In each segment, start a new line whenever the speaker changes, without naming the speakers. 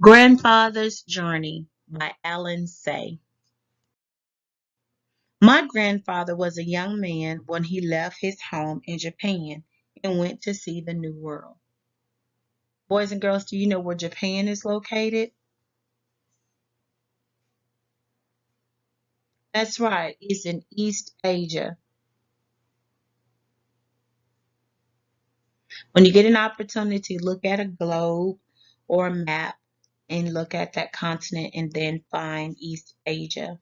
Grandfather's Journey by Alan Say. My grandfather was a young man when he left his home in Japan and went to see the New World. Boys and girls, do you know where Japan is located? That's right, it's in East Asia. When you get an opportunity, look at a globe or a map and look at that continent and then find East Asia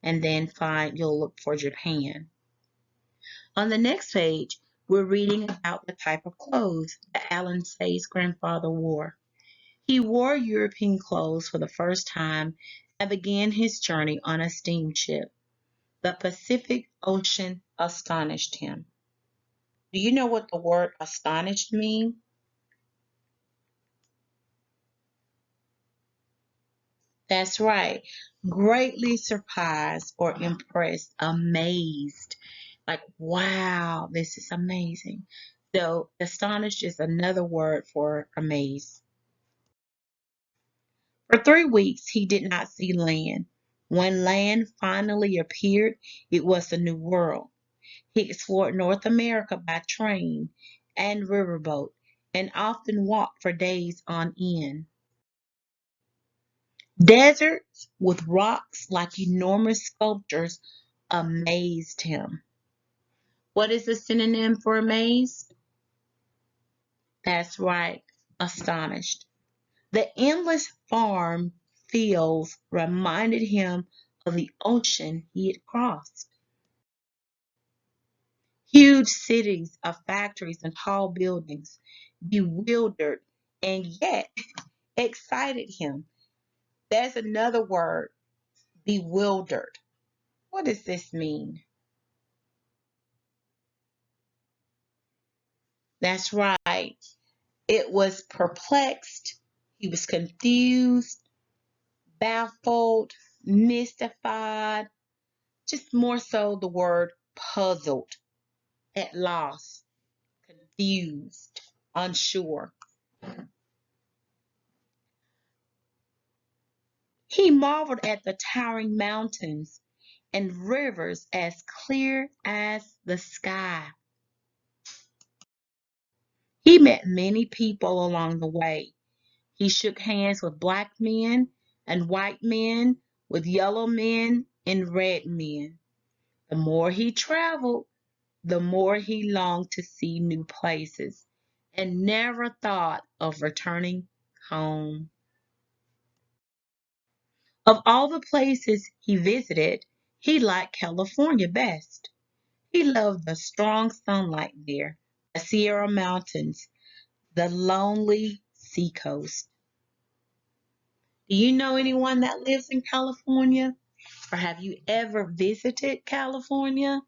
and then you'll look for Japan. On the next page, we're reading about the type of clothes that Alan Say's grandfather wore. He wore European clothes for the first time and began his journey on a steamship. The Pacific Ocean astonished him. Do you know what the word astonished means? That's right. Greatly surprised or impressed, amazed. Like, wow, this is amazing. So, astonished is another word for amazed. For 3 weeks, he did not see land. When land finally appeared, it was the New World. He explored North America by train and riverboat and often walked for days on end. Deserts with rocks like enormous sculptures amazed him. What is the synonym for amazed? That's right, astonished. The endless farm fields reminded him of the ocean he had crossed. Huge cities of factories and tall buildings bewildered and yet excited him. There's another word, bewildered. What does this mean? That's right. It was perplexed. He was confused, baffled, mystified, just more so the word puzzled, at loss, confused, unsure. He marveled at the towering mountains and rivers as clear as the sky. He met many people along the way. He shook hands with black men and white men, with yellow men and red men. The more he traveled, the more he longed to see new places and never thought of returning home. Of all the places he visited, he liked California best. He loved the strong sunlight there, the Sierra Mountains, the lonely seacoast. Do you know anyone that lives in California? Or have you ever visited California?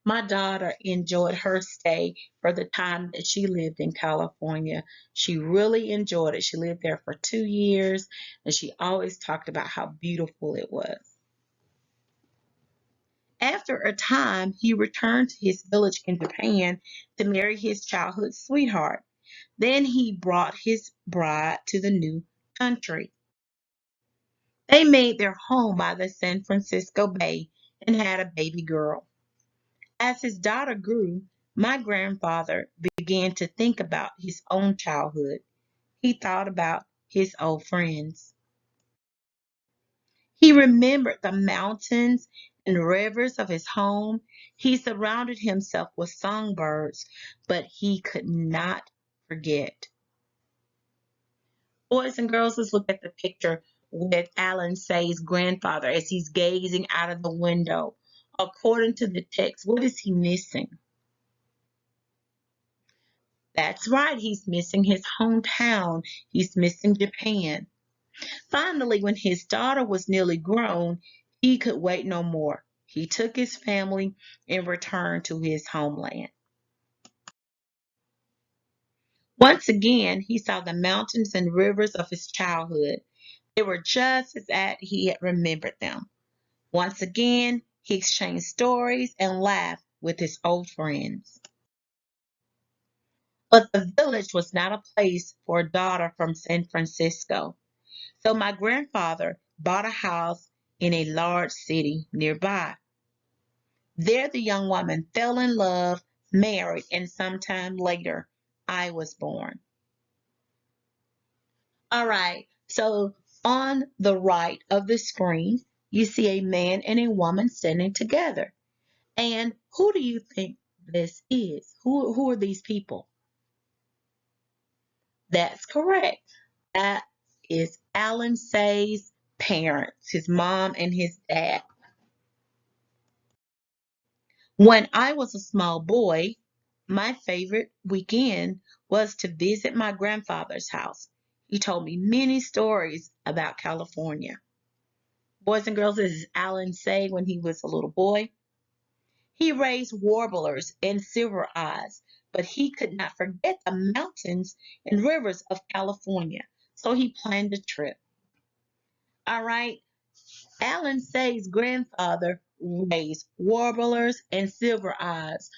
My daughter enjoyed her stay for the time that she lived in California. She really enjoyed it. She lived there for 2 years and she always talked about how beautiful it was. After a time, he returned to his village in Japan to marry his childhood sweetheart. Then he brought his bride to the new country. They made their home by the San Francisco Bay and had a baby girl. As his daughter grew, my grandfather began to think about his own childhood. He thought about his old friends. He remembered the mountains and rivers of his home. He surrounded himself with songbirds, but he could not forget. Boys and girls, let's look at the picture with Alan Say's grandfather as he's gazing out of the window. According to the text, what is he missing? That's right, he's missing his hometown. He's missing Japan. Finally, when his daughter was nearly grown, he could wait no more. He took his family and returned to his homeland. Once again, he saw the mountains and rivers of his childhood. They were just as he had remembered them. Once again, he exchanged stories and laughed with his old friends. But the village was not a place for a daughter from San Francisco. So my grandfather bought a house in a large city nearby. There, the young woman fell in love, married, and sometime later, I was born. All right, so on the right of the screen, you see a man and a woman standing together. And who do you think this is? Who are these people? That's correct. That is Alan Say's parents, his mom and his dad. When I was a small boy, my favorite weekend was to visit my grandfather's house. He told me many stories about California. Boys and girls, this is Alan Say when he was a little boy. He raised warblers and silver eyes, but he could not forget the mountains and rivers of California, so he planned a trip. All right, Alan Say's grandfather raised warblers and silver eyes.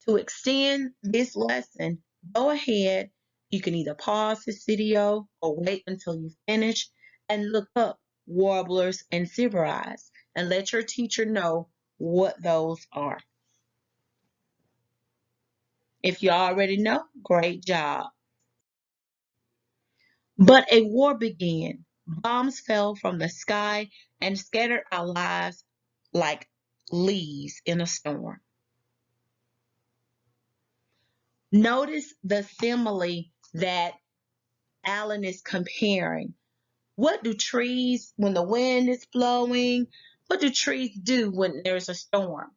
To extend this lesson, go ahead. You can either pause this video or wait until you finish and look up warblers and silver eyes and let your teacher know what those are. If you already know, great job. But a war began. Bombs fell from the sky and scattered our lives like leaves in a storm. Notice the simile that Alan is comparing. What do trees, when the wind is blowing, what do trees do when there's a storm?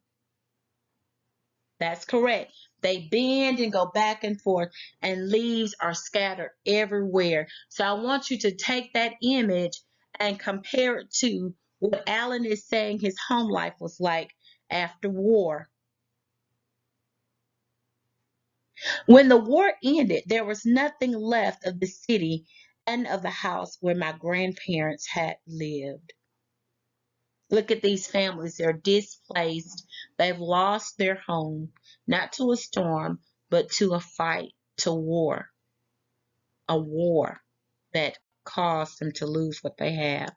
That's correct. They bend and go back and forth, and leaves are scattered everywhere. So I want you to take that image and compare it to what Alan is saying his home life was like after war. When the war ended, there was nothing left of the city and of the house where my grandparents had lived. Look at these families. They're displaced. They've lost their home, not to a storm, but to a fight, to war. A war that caused them to lose what they have.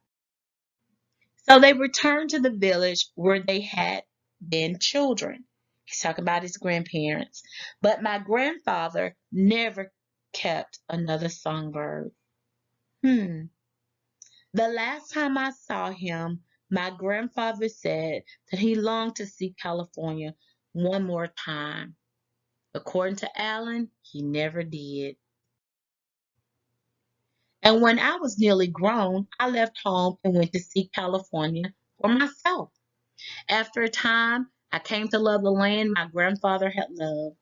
So they returned to the village where they had been children. He's talking about his grandparents. But my grandfather never kept another songbird. The last time I saw him, my grandfather said that he longed to see California one more time. According to Alan, he never did. And when I was nearly grown, I left home and went to see California for myself. After a time, I came to love the land my grandfather had loved,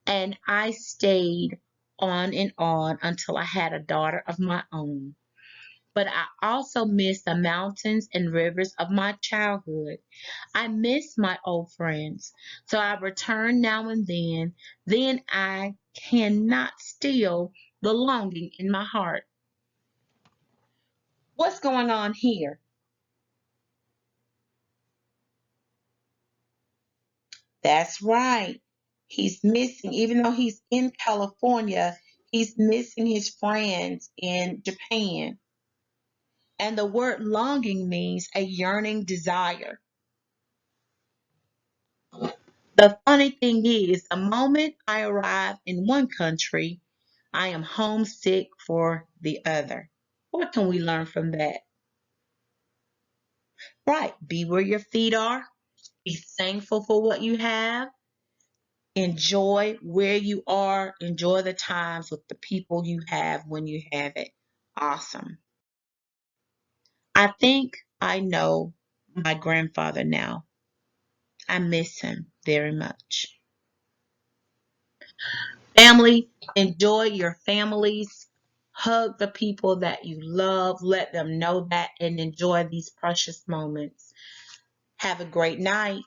and I stayed on and on until I had a daughter of my own. But I also miss the mountains and rivers of my childhood. I miss my old friends. So I return now and then. Then I cannot still the longing in my heart. What's going on here? That's right. He's missing, even though he's in California, he's missing his friends in Japan. And the word longing means a yearning desire. The funny thing is, the moment I arrive in one country, I am homesick for the other. What can we learn from that? Right. Be where your feet are. Be thankful for what you have. Enjoy where you are. Enjoy the times with the people you have when you have it. Awesome. I think I know my grandfather now. I miss him very much. Family, enjoy your families. Hug the people that you love. Let them know that and enjoy these precious moments. Have a great night.